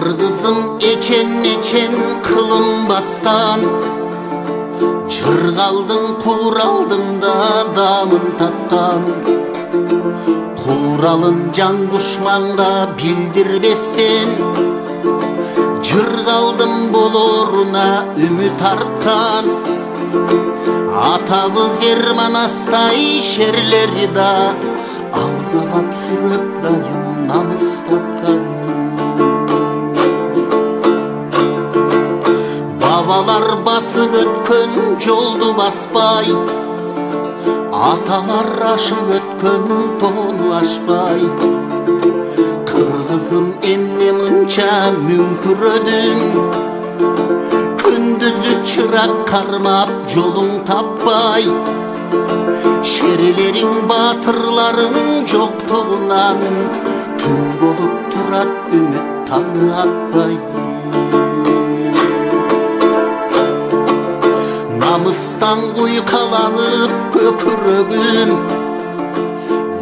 Kırgızım eçen kılım bastan, çırgaldın kuraldın da damın taptan. Kuralın can düşmanға bildirbesten, çırgaldım boloruna ümit artkan. Atabız Erman Astay şerleri da algılap sürüp dayım namız tapkan. Babalar basıp ötkön joldu basbay, atalar aşıp ötkön tonu aşpay. Kırgızım emne mınça münkürödün, gündüzü çırak karmap jolun tappay. Şerilerin batırların joktuğundan, tüm bolup turat ümit tağı atpay. Namıstan kuykalanıp kökürögüm,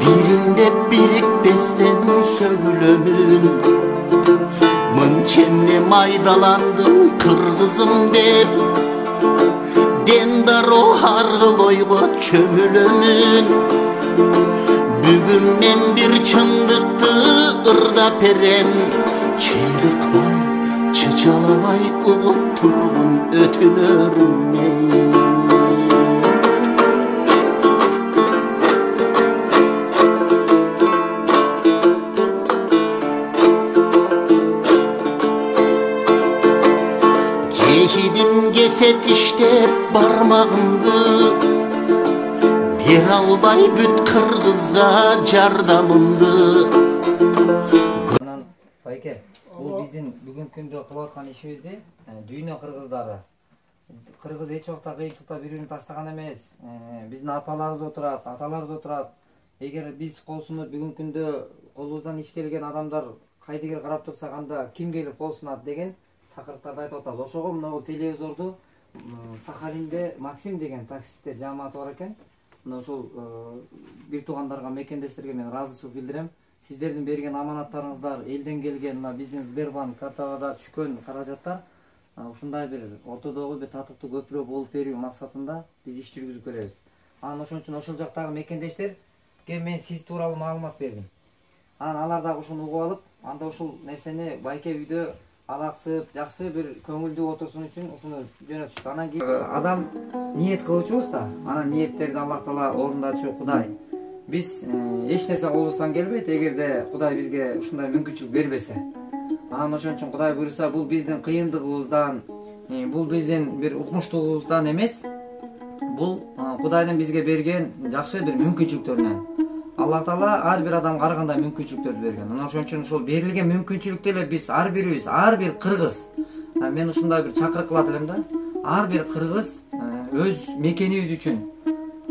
birinde birikbesten sögülömün. Mınçemle maydalandım kırgızım dep, dendar o hargıl oyga çömülömün. Bugün men bir çındıktı ırda perem, çeyrikbay çıçalabay uğup turgun ötünörüm. Kehidim geset işte barmağımdı, bir albay büt kırgızga jardamımdı. Bayke, bu bizdin bugün күндө кылып аткан ишибизди дүйнө кыргыздары. Кыргыз эч убакта кыйынчылыкта бири-бирин таштаган эмес. Биздин апаларыбыз отурат, аталарыбыз отурат. Эгер биз кол сунуп бүгүнкү күндө колубуздан иш келген адамдар кайдыгер карап турсак, анда ким келип кол сунат деген чакырыктарды айтып атабыз. Ошого мына телевизорду Сахалинде Максим деген таксисттер жамааты бар экен. Мына ошол бир туугандарга, мекендештерге мен ыраазычылык билдирем. Сиздердин берген аманаттарыңыздар, элден келген мына биздин Сбербанк картага түшкөн каражаттар ушундай бир ортодогу бир татыктуу көпүрө болуп берүү максатында биз иш жүргүзүп келебиз. Анан ошон үчүн ошол жактагы мекендештерге мен сиз тууралуу маалымат бердим. Анан алар дагы ошону угуп алып, анда ушул нерсени Байке үйдө алаксып, жакшы бир көңүлдүү отурсун үчүн ушуну жөнөтүштү. Анан кийин адам ниет кылуучубуз да, анан ниеттерди Аллах Таала орундачу Кудай. Биз эч нерсе колубуздан келбейт, эгерде Кудай бизге ушундай мүмкүнчүлүк бербесе. Анан ошон үчүн Кудай буйруса, бул биздин кыйындыгыбыздан, бул биздин бир укмуштугубуздан эмес, бул Кудайдын бизге берген жакшы бир мүмкүнчүлүктөрүнөн. Аллах Таала ар бир адамга ар кандай мүмкүнчүлүктөрдү берген. Анан ошон үчүн ошол берилген мүмкүнчүлүктү эле биз ар бирибиз, ар бир кыргыз, мен ушундай бир чакырык кылат элем да, ар бир кыргыз өз мекенибиз үчүн,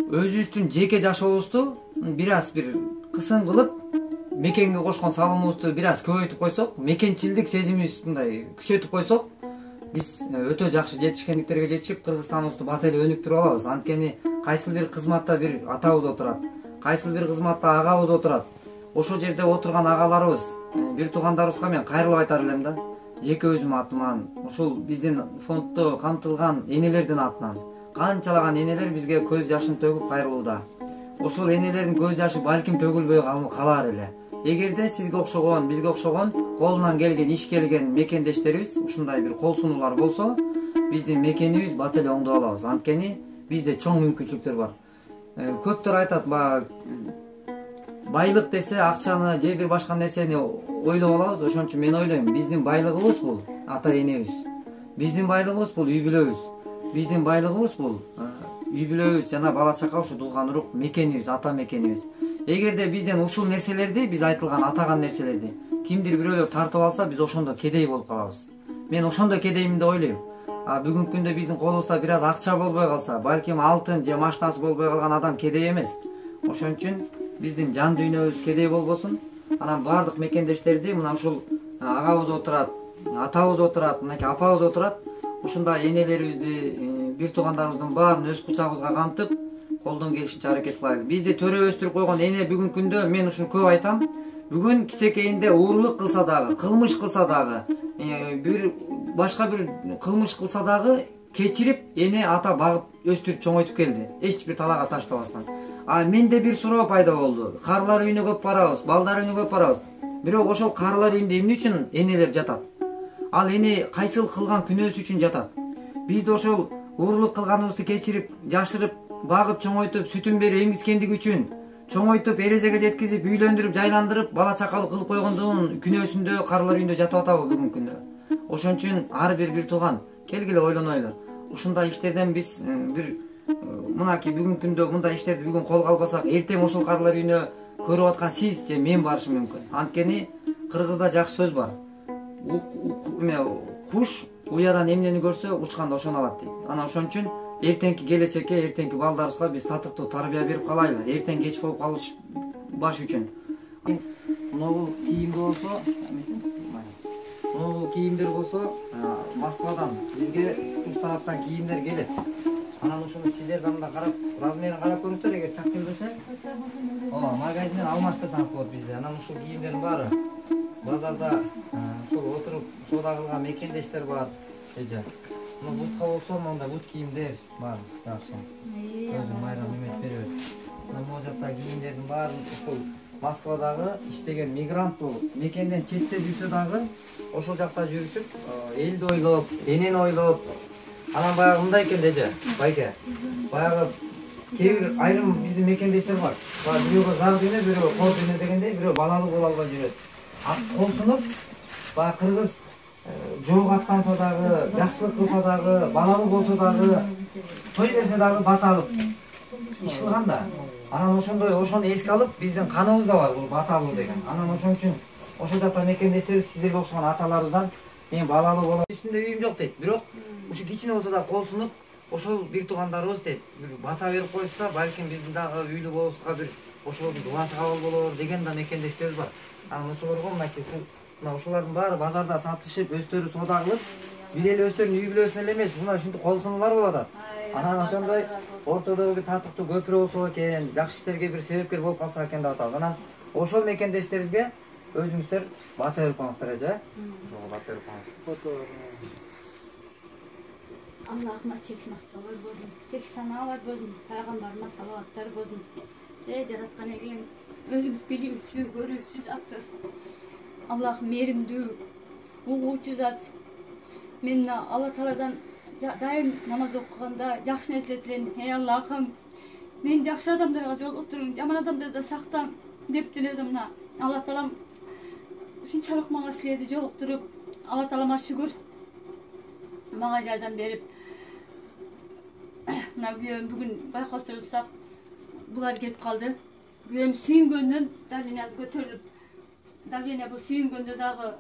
өзүбүздүн жеке жашообузду бир аз бир кысым кылып, мекенге кошкон салымыбызды бир аз көбөйтүп койсок, мекенчилдик сезимибизди мындай күчөтүп койсок, биз өтө жакшы жетишкендиктерге жетишип, Кыргызстаныбызды бат эле өнүктүрүп алабыз. Анткени кайсыл бир кызматта бир атабыз отурат, кайсыл бир кызматта агабыз отурат. Ошол жерде отурган агаларыбыз, бир туугандарыбызга мен кайрылып айтар элем да, жеке өзүм атыман, ушул биздин фонддо камтылган энелердин атынан канчалаган энелер бизге көз жашын төгүп кайрылууда. Ошол энелердин көз жашы балким төгүлбөй калар эле. Эгерде сизге окшогон, бизге окшогон колунан келген, иш келген мекендештерибиз ушундай бир кол сунуулар болсо, биздин мекенибиз бат эле оңдоп алабыз. Анткени бизде чоң мүмкүнчүлүктөр бар. Көптөр айтат, байлык десе акчаны же бир башка нерсени ойлоп алабыз. Ошон үчүн мен ойлойм, биздин байлыгыбыз бул ата энебиз. Биздин байлыгыбыз бул үй бүлөбүз. Биздин байлыгыбыз бул үй бүлөбүз жана бала чака, ушу тууган урук мекенибиз, ата мекенибиз. Эгерде бизден ушул нерселерди, биз айтылган атаган нерселерди кимдир бирөөлөр тартып алса, биз ошондо кедей болуп калабыз. Мен ошондо кедеймин деп ойлойм. Бүгүнкү күндө биздин колубузда бир аз акча болбой калса, балким алтын же машинасы болбой калган адам кедей эмес. Ошон үчүн биздин жан дүйнөбүз кедей болбосун. Анан баардык мекендештерди мына ушул агабыз отурат, атабыз отурат, мынакей апабыз отурат. Ушундай энелерибизди, бир туугандарыбыздын баарын өз кучагыбызга камтып, колдон келишинче аракет кылайлы. Бизди төрө өстүрүп койгон эне бүгүнкү күндө мен ушуну көп айтам. Бүгүн кичекейинде уурулук кылса дагы, кылмыш кылса дагы, бир башка бир кылмыш кылса дагы кечирип, эне ата багып өстүрүп чоңойтуп келди. Эч бир талаага таштабастан. А менде бир суроо пайда болду. Карылар үйүнө көп барабыз, балдар үйүнө көп барабыз. Бирок ошол карылар үйүндө эмне үчүн энелер жатат? Ал эне кайсыл кылган күнөөсү үчүн жатат? Биз да ошол уурулук кылганыбызды кечирип, жашырып, багып чоңойтуп, сүтүн берип эмгискендиги үчүн чоңойтуп, эрезеге жеткизип, үйлөндүрүп, жайландырып, бала чакалуу кылып койгондугунун күнөөсүндө карылар үйүндө жатып атабы бүгүнкү күндө? Ошон үчүн ар бир тууган келгиле ойлонойлу. Ушундай иштерден биз бир мынакей бүгүнкү күндө мындай иштерди бүгүн колго албасак, эртең ошол карылар үйүнө көрүп аткан сиз же мен барышым мүмкүн. Анткени кыргызда жакшы сөз бар. Куш уядан эмнени көрсө, учканда ошону алат дейт. Анан ошон үчүн эртеңки келечекке, эртеңки балдарыбызга биз татыктуу тарбия берип калайлы. Эртең кеч болуп калышбаш үчүн. Могул кийимдер болсо, могул кийимдер болсо, Москвадан бизге туш тараптан кийимдер келет. Анан ушуну сиздер да мында карап, размерин карап көрүңүздөр, эгер чак келбесе, магазинден алмаштырсаңыз болот бизде. Анан ушул кийимдердин баары базарда ушул отуруп соода кылган мекендештер бар. Эже. Мына бутка болсо, монда бут кийимдер бар, жакшы. Өзү майрам эмет берет. Мына могу жакта кийимдердин баарын ушул Москвадагы иштеген мигрант болуп, мекенден четте жүрсө дагы ошол жакта жүрүшүп, элди ойлоп, энени ойлоп, анан баягы мындай экен эже, байке. Баягы кээ бир айрым биздин мекендештер бар. Бирөөгө зар дүйнө, бирөөгө кол дүйнө дегендей, бирөө балалуу боло албай жүрөт. Колсунуп, баягы кыргыз жол аттанса дагы, жакшылык кылса дагы, балалуу болсо дагы, той берсе дагы бата алып иш кылган да. Анан ошондой ошону эске алып, биздин каныбызда бар бул баталуу деген. Анан ошон үчүн ошол жакта мекендештерибиз сиздерге окшогон аталарыбыздан мен балалуу болом. Үстүндө үйүм жок дейт. Бирок ушу кичине болсо да кол сунуп, ошол бир туугандарыбыз дейт. Бир бата берип койса, балким биздин дагы үйлүү болуубузга бир ошолордун дубасы кабыл болор деген да мекендештерибиз бар. Анан ошолорго мынакей мына ушулардын баары базарда сатышып, өздөрү соода кылып, бир эле өздөрүнүн үй бүлөсүнө эле эмес, мына ушинтип кол сунуулар болуп атат. Анан ошондой ортодогу бир татыктуу көпүрө болсо экен, жакшы иштерге бир себепкер болуп калса экен деп атабыз. Анан ошол мекендештерибизге өзүңүздөр бата берип коюңуздар, эже. Ошого бата берип коюңуз. Allah'ıma çeksiz maqtalar bolsun, çeksiz sanalar bolsun, Peygamberime salavatlar bolsun. Jaratkan egem, özümüz bilүүчү, көрүүчү атсыз. Аллах меримдүү, угуучу зат. Мен Алла Тааладан дайым намаз окуганда жакшы нерсе тилейм. Эй Аллахым, мен жакшы адамдарга жолуктуруң, жаман адамдарды сактам деп тиледим. Мына Алла Таалам ушунчалык мага силерди жолуктуруп, Алла Таалама шүгүр. Мага жардам берип, мына күйөөм бүгүн байкоштурсак, булар келип калды. Күйөөм сүйүнгөндөн давление көтөрүлүп, давление бул сүйүнгөндө дагы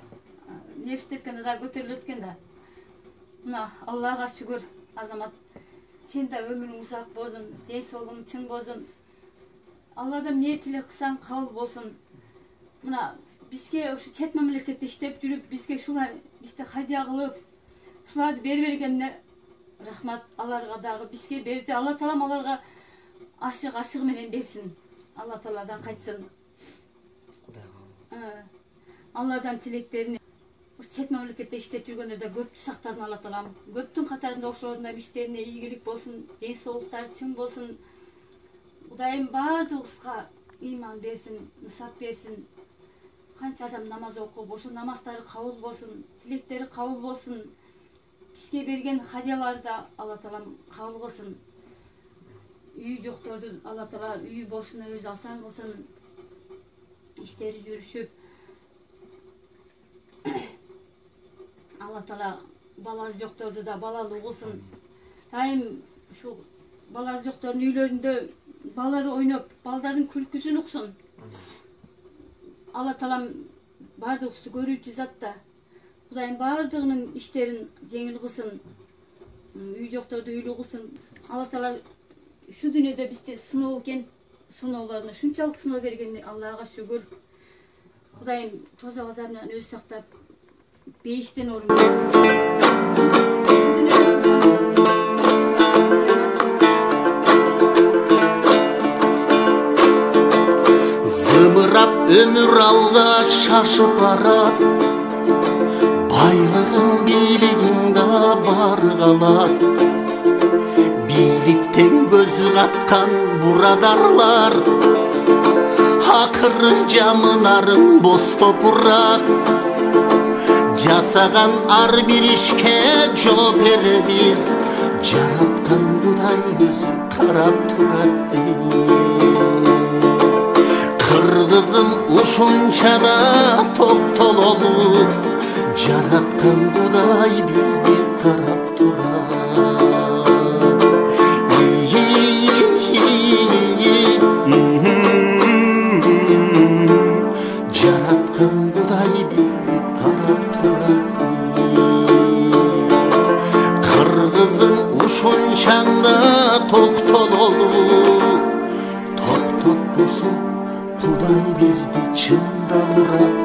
нефс теткенде дагы көтөрүлөт экен да. Мына Аллага шүгүр, азамат, сен да өмүрүң узак болсун, ден соолугуң чың болсун. Алладан эмне тилек кылсаң кабыл болсун. Мына бизге ушу чет мамлекетте иштеп жүрүп, бизге шулар бизди хадия кылып, шуларды бергенине рахмат. Аларга дагы бизге берсе, Алла Таалам аларга ашык менен берсин. Алла Тааладан кайтсын. Алладан тилектерин чет мамлекетте иштеп жүргөндөрдө көптү сактадын Алла Таалам. Көптүн катарында ошолордун иштерине ийгилик болсун, ден соолуктары чың болсун. Кудайым баардыгыбызга ыйман берсин, нысап берсин. Канча адам намаз окуп, ошол намаздары кабыл болсун, тилектери кабыл болсун. Бизге берген хадияларды да Алла Таалам кабыл кылсын. Үй жокторду Алла Таала үй болушуна өзү асан кылсын. Иштери жүрүшүп, Алла Таала баласы жокторду да балалуу кылсын. Дайым ушу баласы жоктордун үйлөрүндө балдары ойноп, балдардын күлкүсүн уксун. Алла Таалам бардыгыбызды көрүүчү зат да. Кудайым бардыгынын иштерин жеңил кылсын. Үй жокторду үйлүү кылсын. Алла Таала ушу дүйнөдө бизди сыноо экен, сыноолоруна шунчалык сыноо бергенине Аллага шүгүр. Кудайым тозок азабынан өзү сактап, бейиштен орун Зымырап Ömür alga şaşıp barat, байлығың билігіңді бар қалат. Биліктен көз қатқан бурадарлар, ақыры жамынарың бос топырақ. Жасаған ар bir işке жооп беребиз, жараткан Кудай өзү карап турат. Кыргызым ушунча да токтололу, жараткан Кудай бизди карап турат. Жараткан Кудай бизди карап турат. Кыргызым ушунчаңда токтололу, токтотпосо Кудай бизди чында урат.